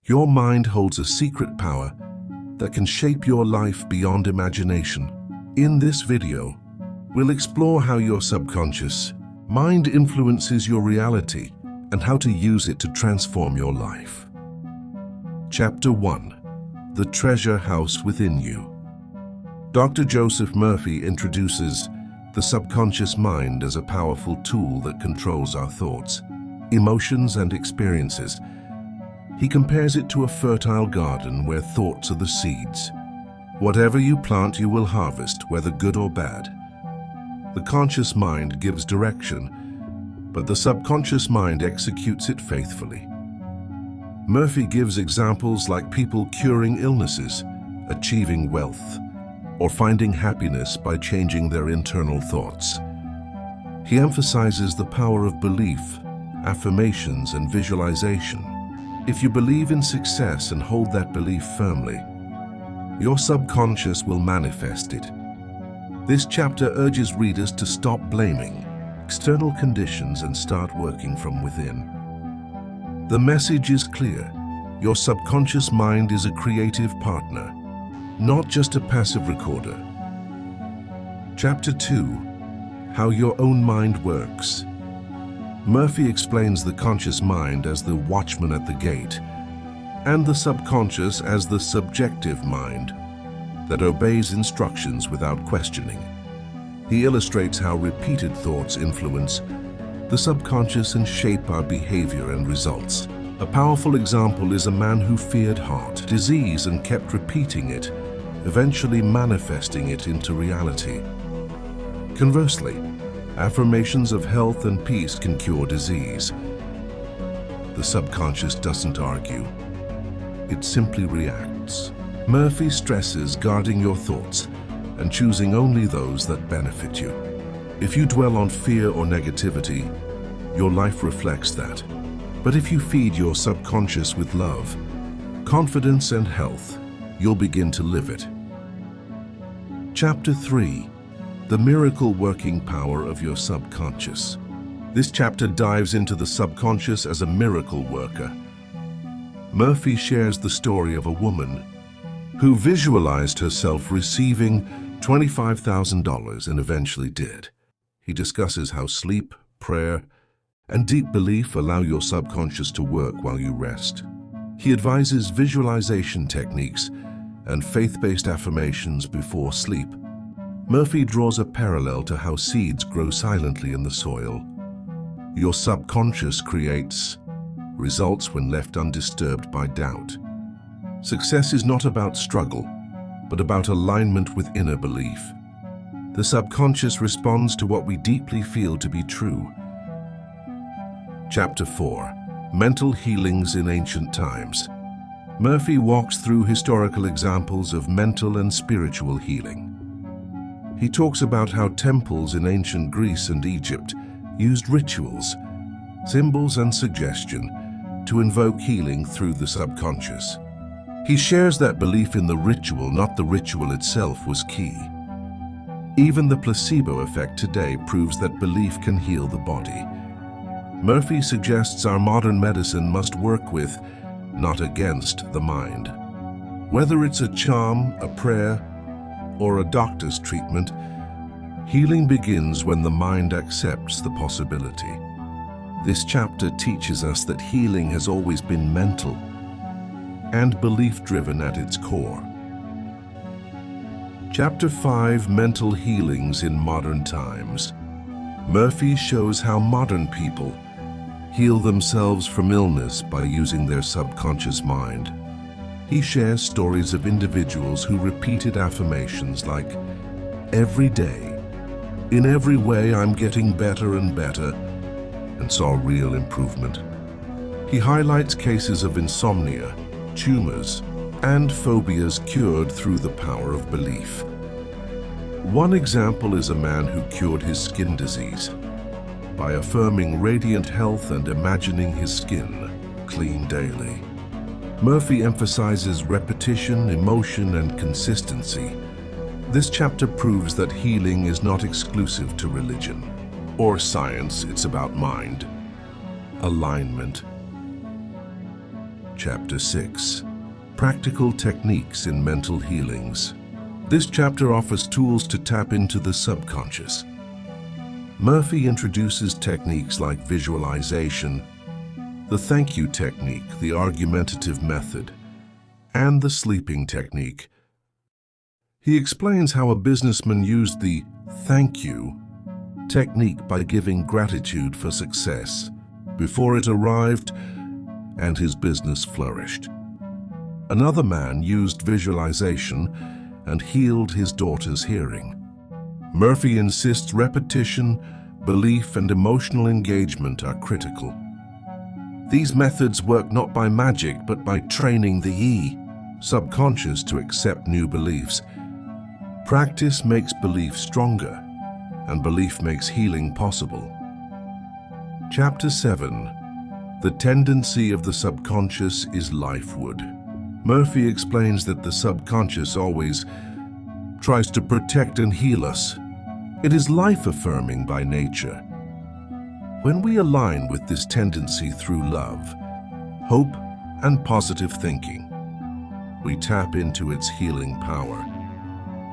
Your mind holds a secret power that can shape your life beyond imagination. In this video, we'll explore how your subconscious mind influences your reality and how to use it to transform your life. Chapter 1. The Treasure House Within You. Dr. Joseph Murphy introduces the subconscious mind as a powerful tool that controls our thoughts, emotions, and experiences. He compares it to a fertile garden where thoughts are the seeds. Whatever you plant, you will harvest, whether good or bad. The conscious mind gives direction, but the subconscious mind executes it faithfully. Murphy gives examples like people curing illnesses, achieving wealth, or finding happiness by changing their internal thoughts. He emphasizes the power of belief, affirmations, and visualization. If you believe in success and hold that belief firmly, your subconscious will manifest it. This chapter urges readers to stop blaming external conditions and start working from within. The message is clear. Your subconscious mind is a creative partner, not just a passive recorder. Chapter 2. How your own mind works. Murphy explains the conscious mind as the watchman at the gate, and the subconscious as the subjective mind that obeys instructions without questioning. He illustrates how repeated thoughts influence the subconscious and shape our behavior and results. A powerful example is a man who feared heart disease and kept repeating it, eventually manifesting it into reality. Conversely, affirmations of health and peace can cure disease. The subconscious doesn't argue. It simply reacts. Murphy stresses guarding your thoughts and choosing only those that benefit you. If you dwell on fear or negativity, your life reflects that. But if you feed your subconscious with love, confidence, and health, you'll begin to live it. Chapter 3. The miracle working power of your subconscious. This chapter dives into the subconscious as a miracle worker. Murphy shares the story of a woman who visualized herself receiving $25,000 and eventually did. He discusses how sleep, prayer, and deep belief allow your subconscious to work while you rest. He advises visualization techniques and faith-based affirmations before sleep. Murphy draws a parallel to how seeds grow silently in the soil. Your subconscious creates results when left undisturbed by doubt. Success is not about struggle, but about alignment with inner belief. The subconscious responds to what we deeply feel to be true. Chapter 4. Mental Healings in Ancient Times. Murphy walks through historical examples of mental and spiritual healing. He talks about how temples in ancient Greece and Egypt used rituals, symbols, and suggestion to invoke healing through the subconscious. He shares that belief in the ritual, not the ritual itself, was key. Even the placebo effect today proves that belief can heal the body. Murphy suggests our modern medicine must work with, not against, the mind. Whether it's a charm, a prayer, or a doctor's treatment, healing begins when the mind accepts the possibility. This chapter teaches us that healing has always been mental and belief-driven at its core. Chapter 5. Mental Healings in Modern Times. Murphy shows how modern people heal themselves from illness by using their subconscious mind. He shares stories of individuals who repeated affirmations like, "Every day, in every way I'm getting better and better," and saw real improvement. He highlights cases of insomnia, tumors, and phobias cured through the power of belief. One example is a man who cured his skin disease by affirming radiant health and imagining his skin clean daily. Murphy emphasizes repetition, emotion, and consistency. This chapter proves that healing is not exclusive to religion or science. It's about mind, alignment, Chapter 6. Practical Techniques in Mental Healings. This chapter offers tools to tap into the subconscious. Murphy introduces techniques like visualization, the thank you technique, the argumentative method, and the sleeping technique. He explains how a businessman used the thank you technique by giving gratitude for success before it arrived, and his business flourished. Another man used visualization and healed his daughter's hearing. Murphy insists repetition, belief, and emotional engagement are critical. These methods work not by magic, but by training the subconscious to accept new beliefs. Practice makes belief stronger, and belief makes healing possible. Chapter 7. The tendency of the subconscious is lifewood. Murphy explains that the subconscious always tries to protect and heal us. It is life-affirming by nature. When we align with this tendency through love, hope, and positive thinking, we tap into its healing power.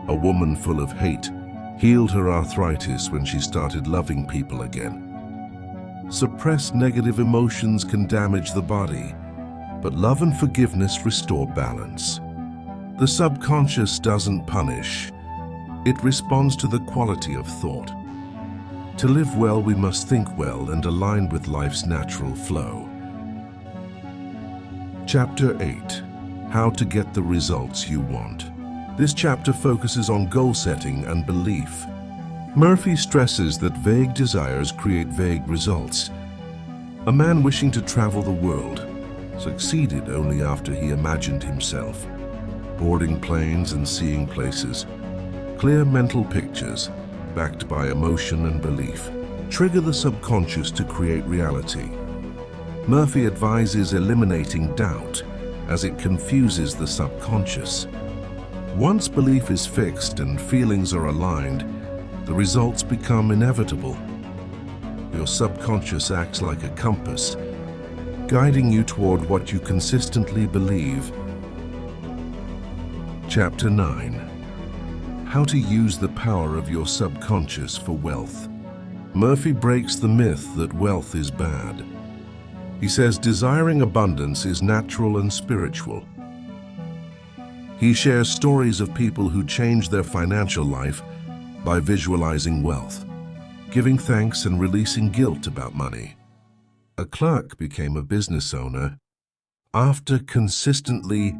A woman full of hate healed her arthritis when she started loving people again. Suppressed negative emotions can damage the body, but love and forgiveness restore balance. The subconscious doesn't punish. It responds to the quality of thought. To live well, we must think well and align with life's natural flow. Chapter 8. How to get the results you want. This chapter focuses on goal setting and belief. Murphy stresses that vague desires create vague results. A man wishing to travel the world succeeded only after he imagined himself boarding planes and seeing places. Clear mental pictures, backed by emotion and belief, trigger the subconscious to create reality. Murphy advises eliminating doubt, as it confuses the subconscious. Once belief is fixed and feelings are aligned, the results become inevitable. Your subconscious acts like a compass, guiding you toward what you consistently believe. Chapter 9. How to use the power of your subconscious for wealth. Murphy breaks the myth that wealth is bad. He says desiring abundance is natural and spiritual. He shares stories of people who changed their financial life by visualizing wealth, giving thanks and releasing guilt about money. A clerk became a business owner after consistently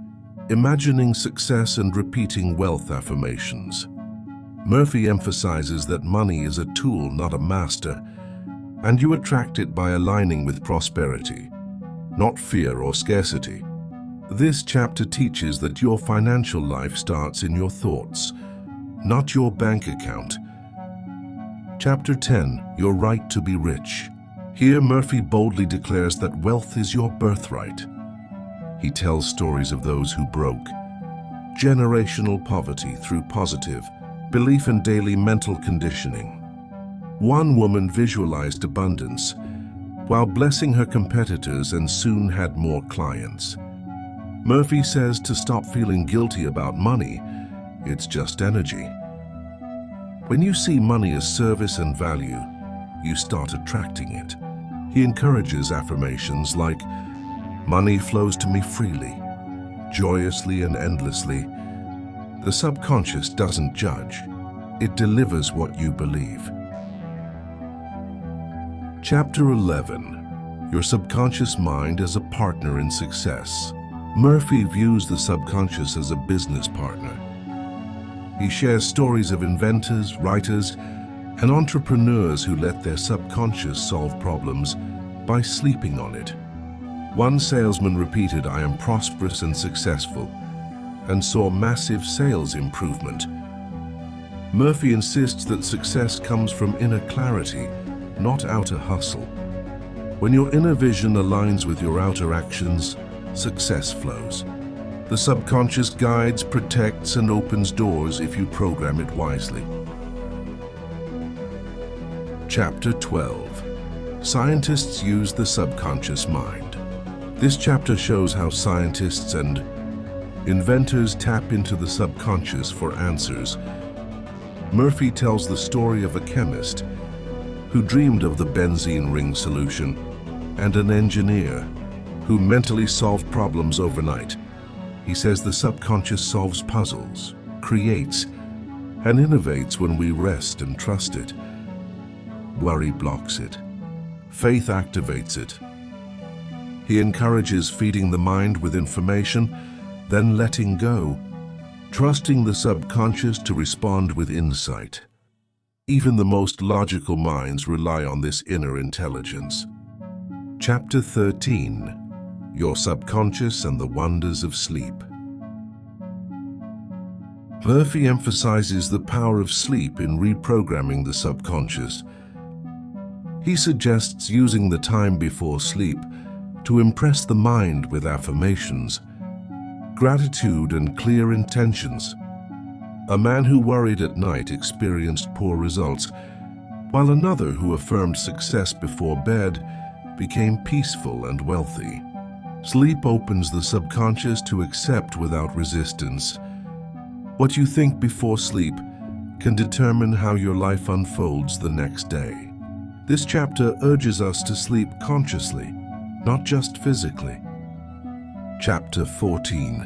imagining success and repeating wealth affirmations. Murphy emphasizes that money is a tool, not a master, and you attract it by aligning with prosperity, not fear or scarcity. This chapter teaches that your financial life starts in your thoughts, not your bank account. Chapter 10. Your right to be rich. Here, Murphy boldly declares that wealth is your birthright. He tells stories of those who broke generational poverty through positive belief and daily mental conditioning. One woman visualized abundance while blessing her competitors and soon had more clients. Murphy says to stop feeling guilty about money. It's just energy. When you see money as service and value, you start attracting it. He encourages affirmations like, "Money flows to me freely, joyously and endlessly." The subconscious doesn't judge. It delivers what you believe. Chapter 11. Your subconscious mind as a partner in success. Murphy views the subconscious as a business partner. He shares stories of inventors, writers, and entrepreneurs who let their subconscious solve problems by sleeping on it. One salesman repeated, "I am prosperous and successful," and saw massive sales improvement. Murphy insists that success comes from inner clarity, not outer hustle. When your inner vision aligns with your outer actions, success flows. The subconscious guides, protects, and opens doors if you program it wisely. Chapter 12. Scientists use the subconscious mind. This chapter shows how scientists and inventors tap into the subconscious for answers. Murphy tells the story of a chemist who dreamed of the benzene ring solution and an engineer who mentally solved problems overnight. He says the subconscious solves puzzles, creates, and innovates when we rest and trust it. Worry blocks it. Faith activates it. He encourages feeding the mind with information, then letting go, trusting the subconscious to respond with insight. Even the most logical minds rely on this inner intelligence. Chapter 13: Your Subconscious and the Wonders of Sleep. Murphy emphasizes the power of sleep in reprogramming the subconscious. He suggests using the time before sleep to impress the mind with affirmations, gratitude, and clear intentions. A man who worried at night experienced poor results, while another who affirmed success before bed became peaceful and wealthy. Sleep opens the subconscious to accept without resistance. What you think before sleep can determine how your life unfolds the next day. This chapter urges us to sleep consciously, not just physically. Chapter 14: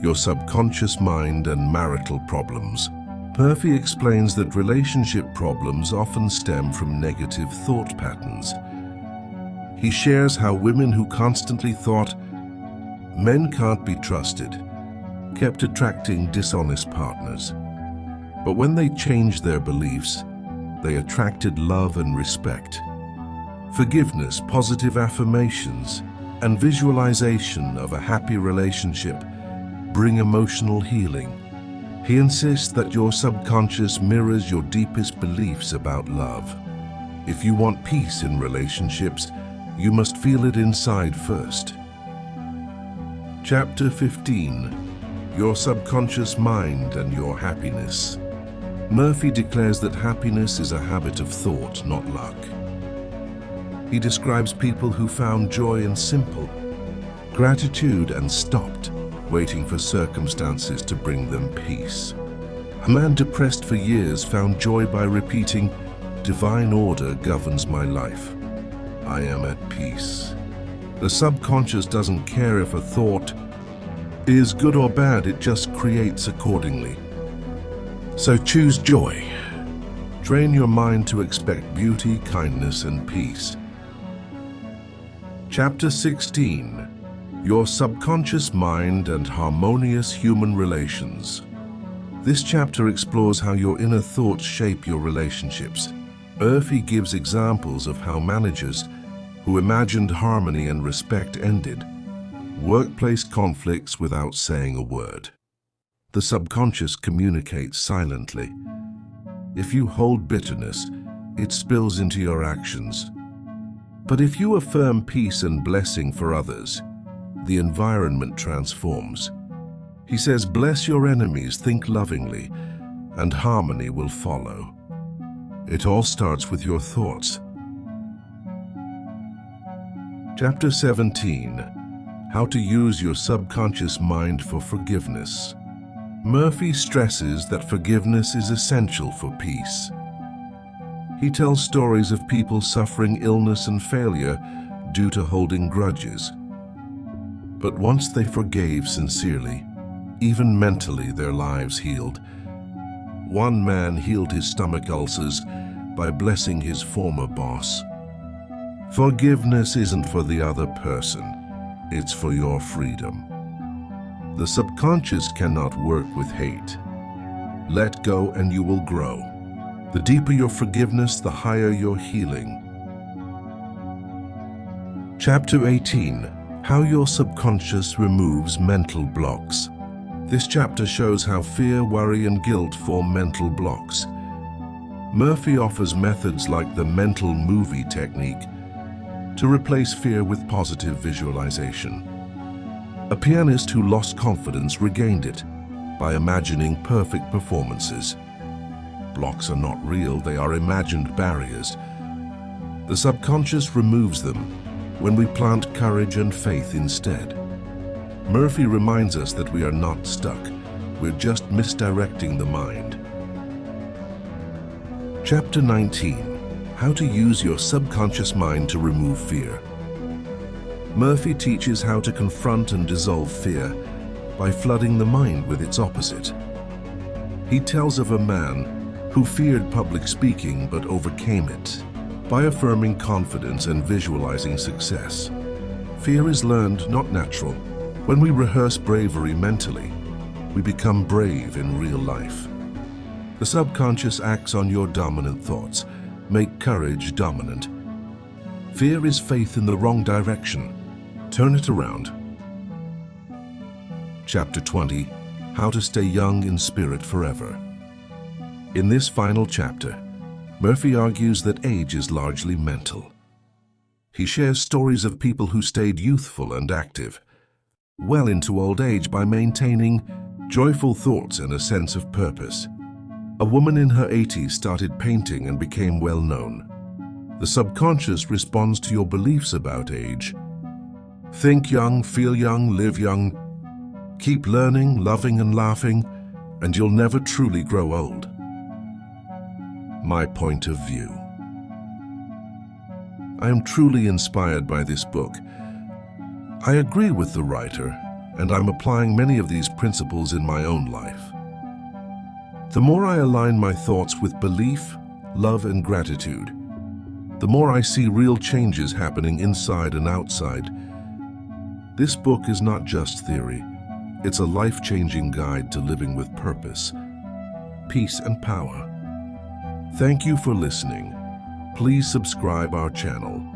Your Subconscious Mind and Marital Problems. Murphy explains that relationship problems often stem from negative thought patterns. He shares how women who constantly thought, "Men can't be trusted," kept attracting dishonest partners. But when they changed their beliefs, they attracted love and respect. Forgiveness, positive affirmations, and visualization of a happy relationship bring emotional healing. He insists that your subconscious mirrors your deepest beliefs about love. If you want peace in relationships, you must feel it inside first. Chapter 15: Your Subconscious Mind and Your Happiness. Murphy declares that happiness is a habit of thought, not luck. He describes people who found joy in simple gratitude and stopped waiting for circumstances to bring them peace. A man depressed for years found joy by repeating, "Divine order governs my life. I am at peace." The subconscious doesn't care if a thought is good or bad, it just creates accordingly. So choose joy. Train your mind to expect beauty, kindness, and peace. Chapter 16: Your Subconscious Mind and Harmonious Human Relations. This chapter explores how your inner thoughts shape your relationships. Murphy gives examples of how managers who imagined harmony and respect ended workplace conflicts without saying a word. The subconscious communicates silently. If you hold bitterness, it spills into your actions. But if you affirm peace and blessing for others, the environment transforms. He says, "Bless your enemies, think lovingly, and harmony will follow." It all starts with your thoughts. Chapter 17: How to Use Your Subconscious Mind for Forgiveness. Murphy stresses that forgiveness is essential for peace. He tells stories of people suffering illness and failure due to holding grudges. But once they forgave sincerely, even mentally their lives healed. One man healed his stomach ulcers by blessing his former boss. Forgiveness isn't for the other person, it's for your freedom. The subconscious cannot work with hate. Let go and you will grow. The deeper your forgiveness, the higher your healing. Chapter 18: How Your Subconscious Removes Mental Blocks. This chapter shows how fear, worry, and guilt form mental blocks. Murphy offers methods like the mental movie technique to replace fear with positive visualization. A pianist who lost confidence regained it by imagining perfect performances. Blocks are not real, they are imagined barriers. The subconscious removes them when we plant courage and faith instead. Murphy reminds us that we are not stuck, we're just misdirecting the mind. Chapter 19: How to use your subconscious mind to remove fear. Murphy teaches how to confront and dissolve fear by flooding the mind with its opposite. He tells of a man who feared public speaking but overcame it by affirming confidence and visualizing success. Fear is learned, not natural. When we rehearse bravery mentally, we become brave in real life. The subconscious acts on your dominant thoughts. Make courage dominant. Fear is faith in the wrong direction. Turn it around. Chapter 20: How to stay young in spirit forever. In this final chapter, Murphy argues that age is largely mental. He shares stories of people who stayed youthful and active well into old age by maintaining joyful thoughts and a sense of purpose. A woman in her 80s started painting and became well known. The subconscious responds to your beliefs about age. Think young, feel young, live young. Keep learning, loving and laughing, and you'll never truly grow old. My point of view. I am truly inspired by this book. I agree with the writer, and I'm applying many of these principles in my own life. The more I align my thoughts with belief, love, and gratitude, the more I see real changes happening inside and outside. This book is not just theory. It's a life-changing guide to living with purpose, peace, and power. Thank you for listening. Please subscribe our channel